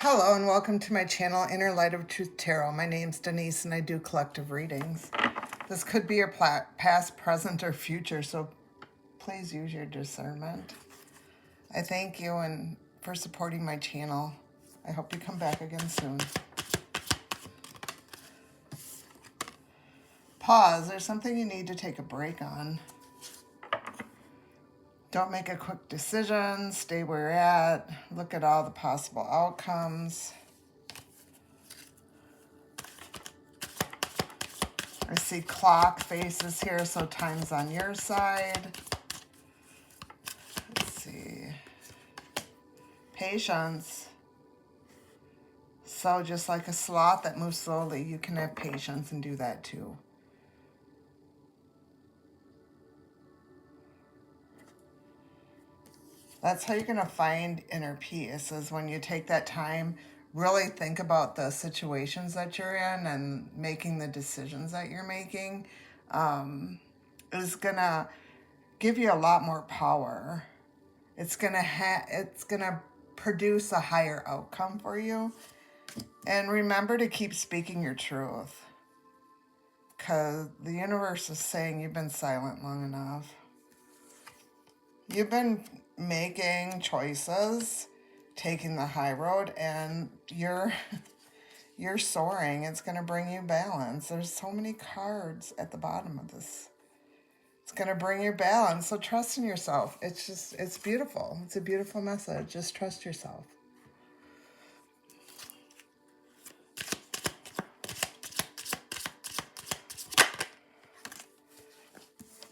Hello and welcome to my channel, Inner Light of Truth Tarot. My name's Denise and I do collective readings. This could be your past, present, or future, so please use your discernment. I thank you and for supporting my channel. I hope you come back again soon. Pause. There's something you need to take a break on. Don't make a quick decision. Stay where you're at. Look at all the possible outcomes. I see clock faces here, so time's on your side. Let's see. Patience. So just like a sloth that moves slowly, you can have patience and do that too. That's how you're going to find inner peace, is when you take that time, really think about the situations that you're in and making the decisions that you're making. Is going to give you a lot more power. It's going to produce a higher outcome for you. And remember to keep speaking your truth, because the universe is saying you've been silent long enough. You've been making choices, taking the high road, and you're soaring. It's going to bring you balance. There's so many cards at the bottom of this. It's going to bring you balance, so trust in yourself. It's beautiful. It's a beautiful message. Just trust yourself.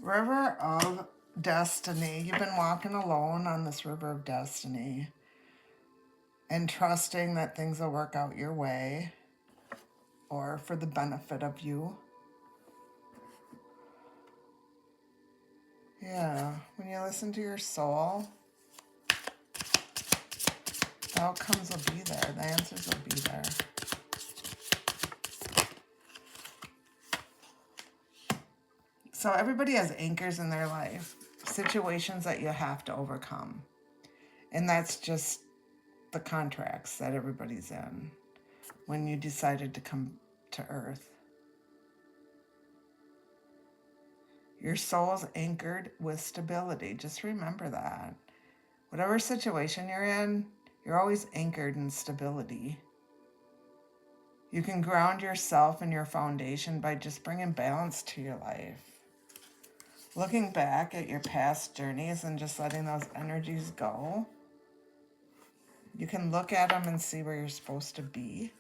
River of Destiny. You've been walking alone on this river of destiny and trusting that things will work out your way or for the benefit of you. Yeah, when you listen to your soul, the outcomes will be there. The answers will be there. So everybody has anchors in their life, situations that you have to overcome. And that's just the contracts that everybody's in when you decided to come to Earth. Your soul's anchored with stability. Just remember that. Whatever situation you're in, you're always anchored in stability. You can ground yourself and your foundation by just bringing balance to your life. Looking back at your past journeys and just letting those energies go. You can look at them and see where you're supposed to be.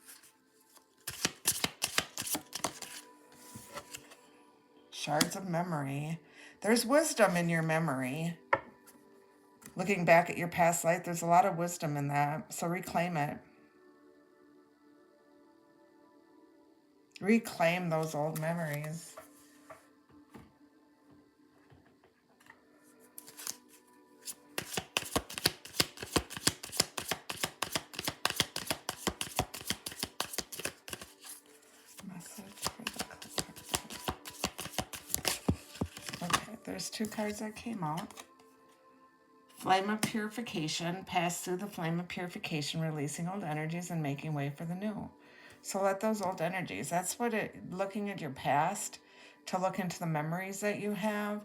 Shards of memory. There's wisdom in your memory. Looking back at your past life, there's a lot of wisdom in that, so reclaim it. Reclaim those old memories. Okay, there's two cards that came out. Flame of purification. Pass through the flame of purification, releasing old energies and making way for the new. So let those old energies, that's what looking at your past, to look into the memories that you have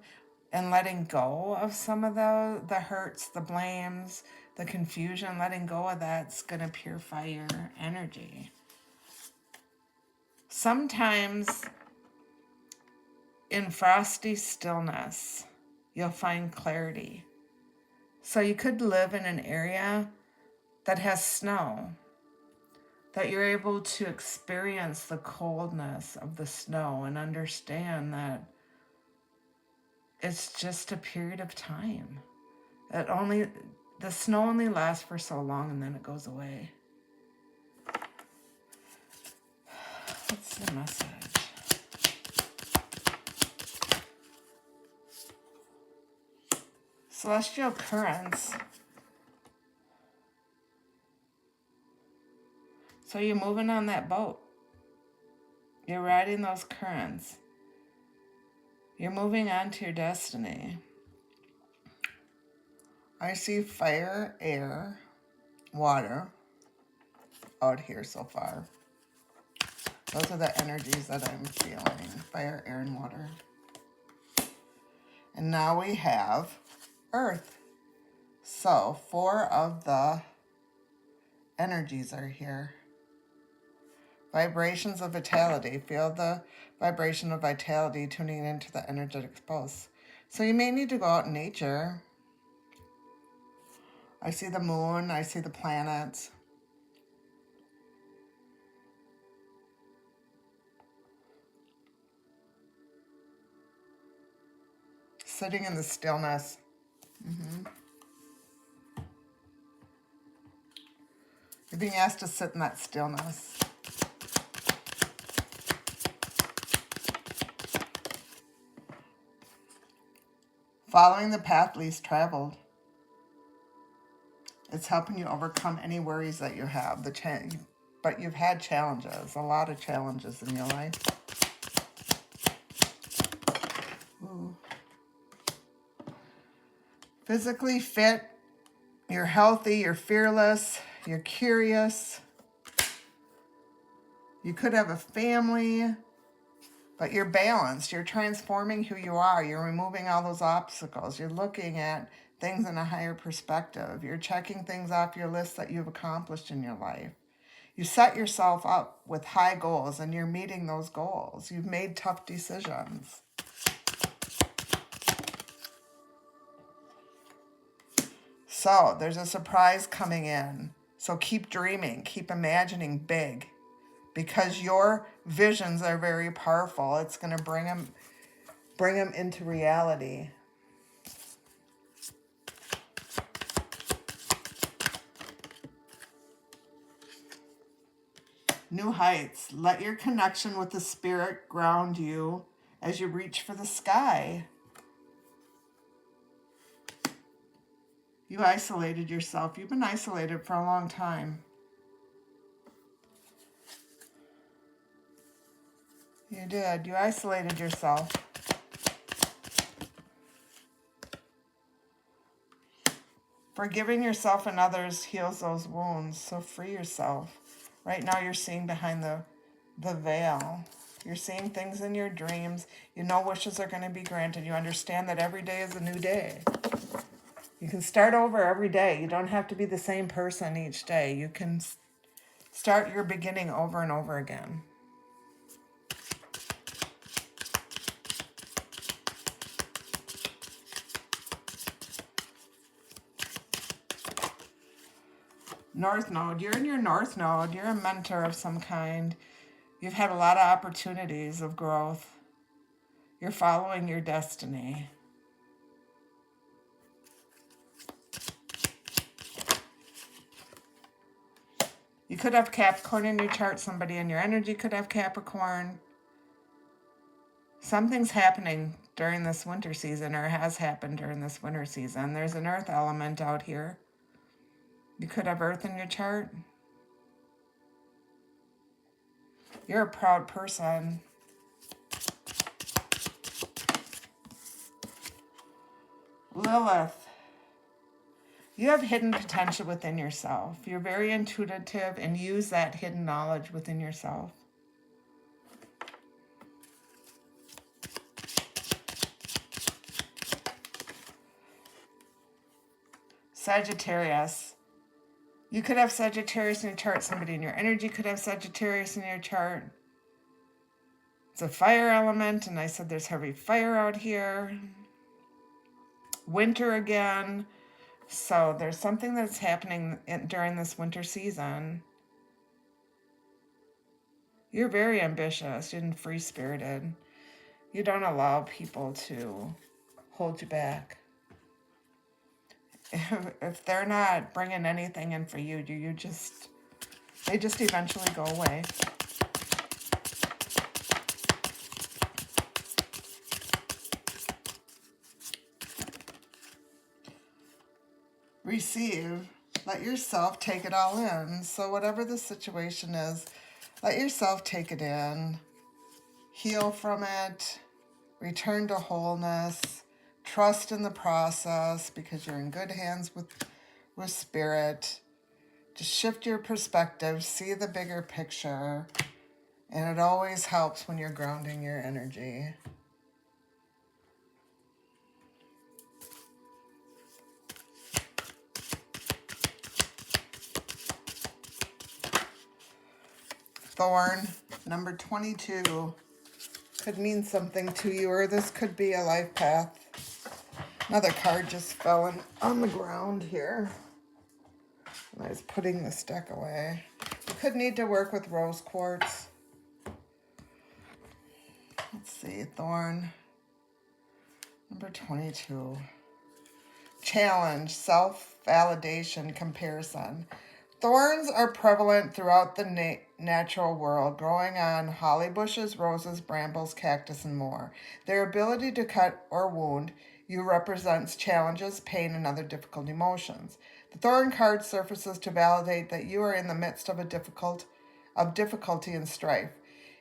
and letting go of some of the hurts, the blames, the confusion, letting go of that's going to purify your energy. Sometimes in frosty stillness, you'll find clarity. So you could live in an area that has snow, that you're able to experience the coldness of the snow and understand that it's just a period of time. The snow only lasts for so long and then it goes away. What's the message? Celestial currents. So you're moving on that boat. You're riding those currents. You're moving on to your destiny. I see fire, air, water. out here so far. Those are the energies that I'm feeling. Fire, air, and water. And now we have Earth. So 4 of the energies are here. Vibrations of vitality. Feel the vibration of vitality tuning into the energetic pulse. So you may need to go out in nature. I see the moon. I see the planets. Sitting in the stillness. You're being asked to sit in that stillness. Following the path least traveled. It's helping you overcome any worries that you have. But you've had challenges, a lot of challenges in your life. Ooh. Physically fit, you're healthy, you're fearless, you're curious. You could have a family, but you're balanced. You're transforming who you are. You're removing all those obstacles. You're looking at things in a higher perspective. You're checking things off your list that you've accomplished in your life. You set yourself up with high goals and you're meeting those goals. You've made tough decisions. So there's a surprise coming in. So keep dreaming, keep imagining big, because your visions are very powerful. It's going to bring them into reality. New heights. Let your connection with the spirit ground you as you reach for the sky. You isolated yourself. You've been isolated for a long time. You did. You isolated yourself. Forgiving yourself and others heals those wounds. So free yourself. Right now you're seeing behind the veil. You're seeing things in your dreams. You know wishes are going to be granted. You understand that every day is a new day. You can start over every day. You don't have to be the same person each day. You can start your beginning over and over again. North Node. You're in your North Node. You're a mentor of some kind. You've had a lot of opportunities of growth. You're following your destiny. You could have Capricorn in your chart. Somebody in your energy could have Capricorn. Something's happening during this winter season, or has happened during this winter season. There's an earth element out here. You could have Earth in your chart. You're a proud person. Lilith. You have hidden potential within yourself. You're very intuitive and use that hidden knowledge within yourself. Sagittarius. You could have Sagittarius in your chart. Somebody in your energy could have Sagittarius in your chart. It's a fire element, and I said there's heavy fire out here. Winter again. So there's something that's happening during this winter season. You're very ambitious and free-spirited. You don't allow people to hold you back. If they're not bringing anything in for you, they just eventually go away. Receive. Let yourself take it all in. So whatever the situation is, let yourself take it in. Heal from it. Return to wholeness. Trust in the process because you're in good hands with spirit. Just shift your perspective, see the bigger picture, and it always helps when you're grounding your energy. Thorn, number 22, could mean something to you, or this could be a life path. Another card just fell on the ground here. And I was putting this deck away. You could need to work with rose quartz. Let's see, Thorn, number 22. Challenge, self-validation, comparison. Thorns are prevalent throughout the natural world, growing on holly bushes, roses, brambles, cactus, and more. Their ability to cut or wound you represents challenges, pain, and other difficult emotions. The thorn card surfaces to validate that you are in the midst of difficulty and strife.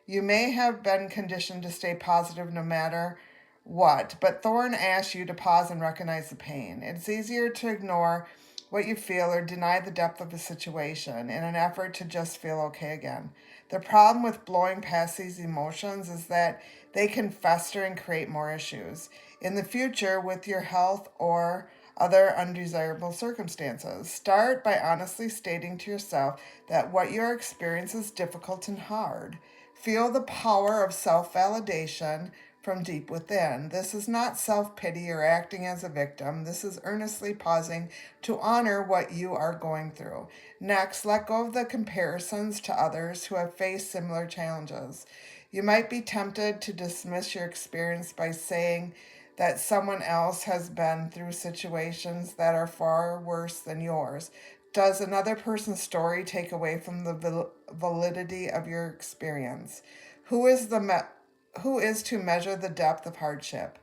You may have been conditioned to stay positive no matter what, but thorn asks you to pause and recognize the pain. It's easier to ignore what you feel or deny the depth of a situation in an effort to just feel okay again. The problem with blowing past these emotions is that they can fester and create more issues in the future with your health or other undesirable circumstances. Start by honestly stating to yourself that what you're experiencing is difficult and hard. Feel the power of self-validation from deep within. This is not self-pity or acting as a victim. This is earnestly pausing to honor what you are going through. Next, let go of the comparisons to others who have faced similar challenges. You might be tempted to dismiss your experience by saying that someone else has been through situations that are far worse than yours. Does another person's story take away from the validity of your experience? Who is to measure the depth of hardship?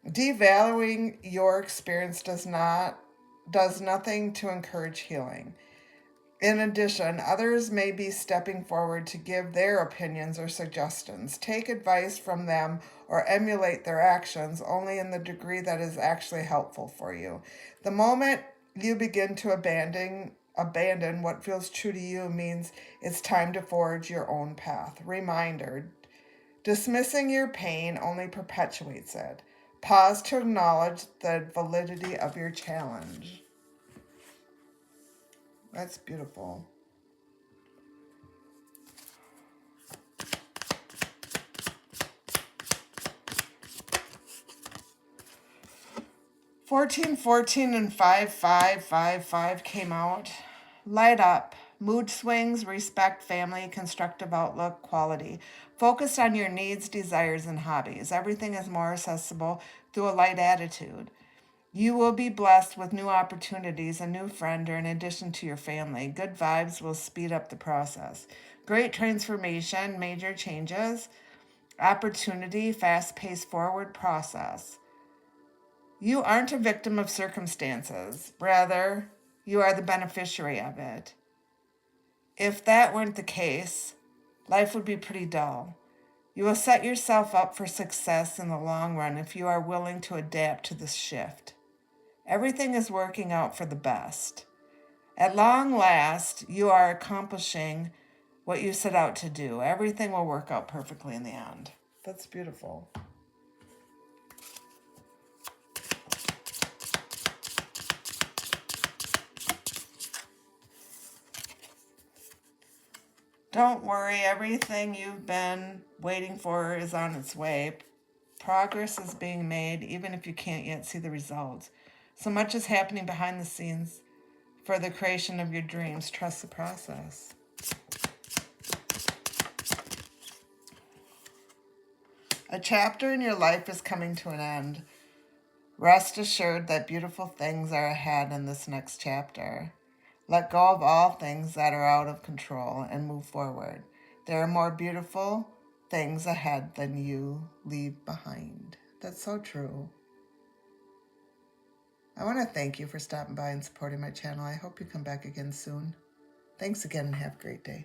Devaluing your experience does nothing to encourage healing. In addition, others may be stepping forward to give their opinions or suggestions. Take advice from them or emulate their actions only in the degree that is actually helpful for you. The moment you begin to abandon what feels true to you means it's time to forge your own path. Reminder, dismissing your pain only perpetuates it. Pause to acknowledge the validity of your challenge. That's beautiful. $14.14 and 5555 came out. Light up. Mood swings, respect, family, constructive outlook, quality. Focus on your needs, desires, and hobbies. Everything is more accessible through a light attitude. You will be blessed with new opportunities, a new friend, or in addition to your family. Good vibes will speed up the process. Great transformation, major changes, opportunity, fast-paced forward process. You aren't a victim of circumstances. Rather, you are the beneficiary of it. If that weren't the case, life would be pretty dull. You will set yourself up for success in the long run if you are willing to adapt to this shift. Everything is working out for the best. At long last, you are accomplishing what you set out to do. Everything will work out perfectly in the end. That's beautiful. Don't worry, everything you've been waiting for is on its way. Progress is being made, even if you can't yet see the results. So much is happening behind the scenes for the creation of your dreams. Trust the process. A chapter in your life is coming to an end. Rest assured that beautiful things are ahead in this next chapter. Let go of all things that are out of control and move forward. There are more beautiful things ahead than you leave behind. That's so true. I want to thank you for stopping by and supporting my channel. I hope you come back again soon. Thanks again and have a great day.